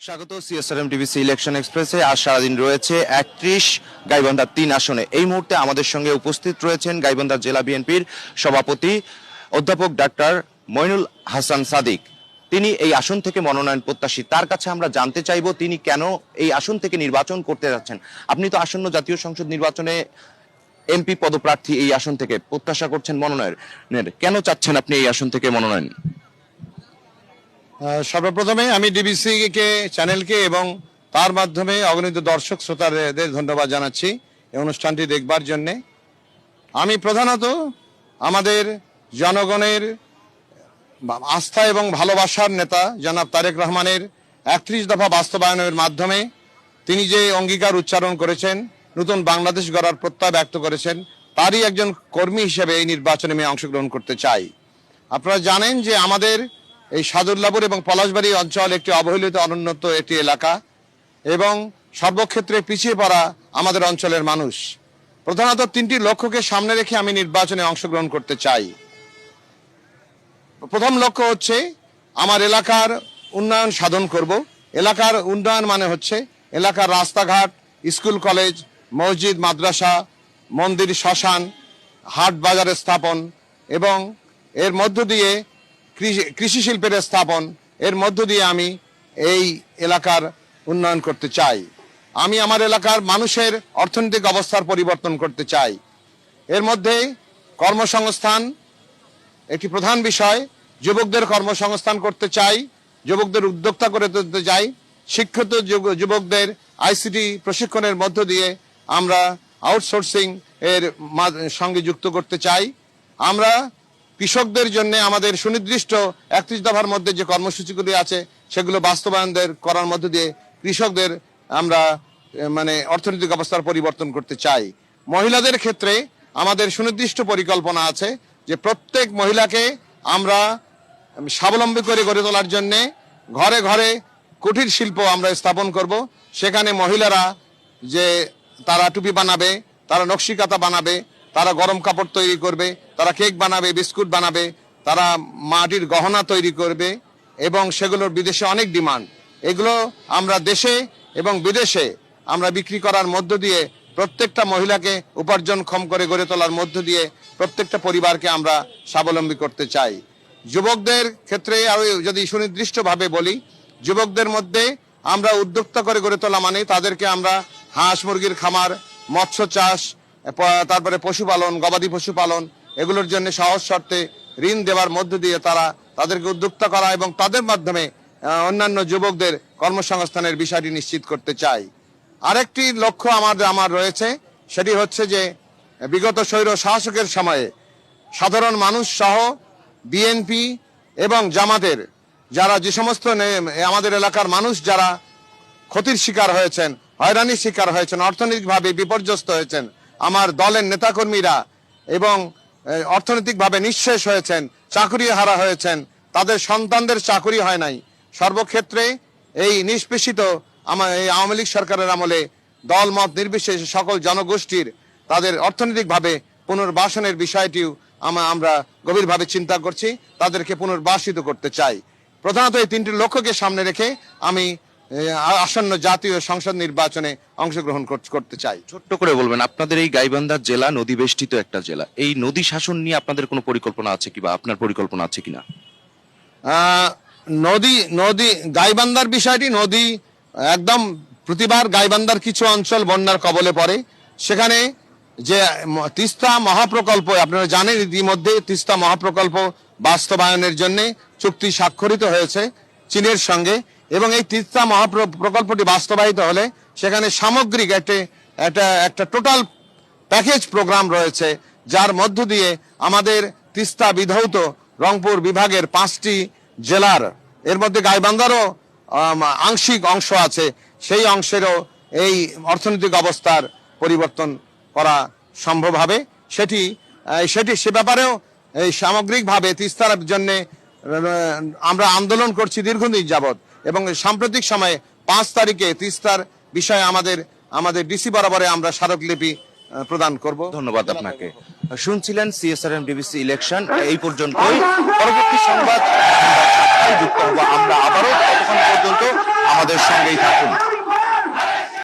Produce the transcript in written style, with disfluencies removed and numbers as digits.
স্বাগত CSRM TVC election এক্সপ্রেসে। আজ সারাদিন রয়েছে ৩১ গাইবান্ধা ৩ আসনে। এই মুহূর্তে আমাদের সঙ্গে উপস্থিত রয়েছেন গাইবান্ধা জেলা বিএনপির সভাপতি অধ্যাপক ডাক্তার মইনুল হাসান সাদিক। তিনি এই আসন থেকে মনোনয়ন প্রত্যাশী। তার কাছে আমরা জানতে চাইব তিনি কেন এই আসন থেকে নির্বাচন করতে যাচ্ছেন। আপনি তো আসন্ন জাতীয় সংসদ নির্বাচনে এমপি পদপ্রার্থী, এই আসন থেকে প্রত্যাশা করছেন মনোনয়নের, কেন চাচ্ছেন আপনি এই আসন থেকে মনোনয়ন? সর্বপ্রথমে আমি ডিবিসি চ্যানেলকে এবং তার মাধ্যমে অগণিত দর্শক শ্রোতাদের ধন্যবাদ জানাচ্ছি এই অনুষ্ঠানটি দেখবার জন্যে। আমি প্রধানত আমাদের জনগণের আস্থা এবং ভালোবাসার নেতা জনাব তারেক রহমানের ৩১ দফা বাস্তবায়নের মাধ্যমে তিনি যে অঙ্গীকার উচ্চারণ করেছেন, নতুন বাংলাদেশ গড়ার প্রত্যয় ব্যক্ত করেছেন, তারই একজন কর্মী হিসেবে এই নির্বাচনে আমি অংশগ্রহণ করতে চাই। আপনারা জানেন যে আমাদের এই সাদুল্লাপুর এবং পলাশবাড়ি অঞ্চল একটি অবহেলিত অনুন্নত একটি এলাকা এবং সর্বক্ষেত্রে পিছিয়ে পড়া আমাদের অঞ্চলের মানুষ। প্রধানত ৩টি লক্ষ্যকে সামনে রেখে আমি নির্বাচনে অংশগ্রহণ করতে চাই। প্রথম লক্ষ্য হচ্ছে আমার এলাকার উন্নয়ন সাধন করব। এলাকার উন্নয়ন মানে হচ্ছে এলাকার রাস্তাঘাট, স্কুল কলেজ, মসজিদ, মাদ্রাসা, মন্দির, শ্মশান, হাট বাজারের স্থাপন এবং এর মধ্য দিয়ে কৃষি শিল্পের স্থাপন, এর মধ্য দিয়ে আমি এই এলাকার উন্নয়ন করতে চাই। আমি আমার এলাকার মানুষের অর্থনৈতিক অবস্থার পরিবর্তন করতে চাই। এর মধ্যে কর্মসংস্থান একটি প্রধান বিষয়। যুবকদের কর্মসংস্থান করতে চাই, যুবকদের উদ্যোক্তা করে তুলতে চাই। শিক্ষিত যুবকদের আইসিটি প্রশিক্ষণের মধ্য দিয়ে আমরা আউটসোর্সিং এর সঙ্গে যুক্ত করতে চাই। আমরা কৃষকদের জন্য আমাদের সুনির্দিষ্ট ৩১ দফার মধ্যে যে কর্মসূচিগুলি আছে সেগুলো বাস্তবায়ন করার মধ্য দিয়ে কৃষকদের আমরা অর্থনৈতিক অবস্থার পরিবর্তন করতে চাই। মহিলাদের ক্ষেত্রে আমাদের সুনির্দিষ্ট পরিকল্পনা আছে যে প্রত্যেক মহিলাকে আমরা স্বাবলম্বী করে গড়ে তোলার জন্য ঘরে ঘরে কুটির শিল্প আমরা স্থাপন করব। সেখানে মহিলারা যে তারা টুপি বানাবে, তারা নকশি কাঁথা বানাবে, তারা গরম কাপড় তৈরি করবে, তারা কেক বানাবে, বিস্কুট বানাবে, তারা মাটির গহনা তৈরি করবে এবং সেগুলোর বিদেশে অনেক ডিমান্ড। এগুলো আমরা দেশে এবং বিদেশে আমরা বিক্রি করার মধ্য দিয়ে প্রত্যেকটা মহিলাকে উপার্জনক্ষম করে গড়ে তোলার মধ্য দিয়ে প্রত্যেকটা পরিবারকে আমরা স্বাবলম্বী করতে চাই। যুবকদের ক্ষেত্রে আরো যদি সুনির্দিষ্টভাবে বলি, যুবকদের মধ্যে আমরা উদ্যোক্তা করে গড়ে তোলা মানে তাদেরকে আমরা হাঁস মুরগির খামার, মৎস্য চাষ, তারপরে পশুপালন, গবাদি পশুপালন, এগুলোর জন্য সহজ শর্তে ঋণ দেওয়ার মধ্য দিয়ে তাদেরকে উদ্যোক্তা করা এবং তাদের মাধ্যমে অন্যান্য যুবকদের কর্মসংস্থানের বিষয়টি নিশ্চিত করতে চাই। আরেকটি লক্ষ্য আমার রয়েছে, সেটি হচ্ছে যে বিগত স্বৈর শাসকের সময়ে সাধারণ মানুষ সহ বিএনপি এবং জামাতের যারা যে সমস্ত আমাদের এলাকার মানুষ যারা ক্ষতির শিকার হয়েছেন, হয়রানির শিকার হয়েছেন, অর্থনৈতিকভাবে বিপর্যস্ত হয়েছেন, আমার দলের নেতাকর্মীরা এবং অর্থনৈতিকভাবে নিঃশেষ হয়েছেন, চাকরি হারা হয়েছেন, তাদের সন্তানদের চাকরি হয় নাই। সর্বক্ষেত্রে এই নিষ্পেষিত এই আওয়ামী লীগ সরকারের আমলে দল মত নির্বিশেষে সকল জনগোষ্ঠীর তাদের অর্থনৈতিকভাবে পুনর্বাসনের বিষয়টিও আমরা গভীরভাবে চিন্তা করছি, তাদেরকে পুনর্বাসিত করতে চাই। প্রধানত এই 3টি লক্ষ্যকে সামনে রেখে আমি আসন্ন জাতীয় সংসদ নির্বাচনে অংশগ্রহণ করতে চাই। ছোট্ট করে বলবেন, আপনাদের এই গাইবান্ধা জেলা নদী বেষ্টিত একটা জেলা, এই নদী শাসন নিয়ে আপনাদের কোনো পরিকল্পনা আছে কি বা আপনার পরিকল্পনা আছে কিনা? নদী গাইবান্ধার বিষয়টি, নদী একদম প্রতিবার গাইবান্ধার কিছু অঞ্চল বন্যার কবলে পড়ে। সেখানে যে তিস্তা মহাপ্রকল্প, আপনারা জানেন ইতিমধ্যে তিস্তা মহাপ্রকল্প বাস্তবায়নের জন্য চুক্তি স্বাক্ষরিত হয়েছে চীনের সঙ্গে এবং এই তিস্তা মহাপ্রকল্পটি বাস্তবায়িত হলে সেখানে সামগ্রিক একটা টোটাল প্যাকেজ প্রোগ্রাম রয়েছে, যার মধ্য দিয়ে আমাদের তিস্তা বিধৌত রংপুর বিভাগের 5টি জেলার, এর মধ্যে গাইবান্ধারও আংশিক অংশ আছে, সেই অংশেরও এই অর্থনৈতিক অবস্থার পরিবর্তন করা সম্ভব হবে। সে ব্যাপারেও এই সামগ্রিকভাবে তিস্তার জন্য আমরা আন্দোলন করছি দীর্ঘদিন যাবৎ এবং সাম্প্রতিক সময়ে 5 তারিখে তিস্তার বিষয়ে আমাদের ডিসি বরাবরে আমরা স্মারকলিপি প্রদান করব। ধন্যবাদ আপনাকে। শুনছিলেন সিএসআরএম ডিবিসি ইলেকশন। এই পর্যন্তই। পরবর্তী সংবাদ যুক্ত হব আমরা আবারও। ততক্ষণ পর্যন্ত আমাদের সঙ্গেই থাকুন।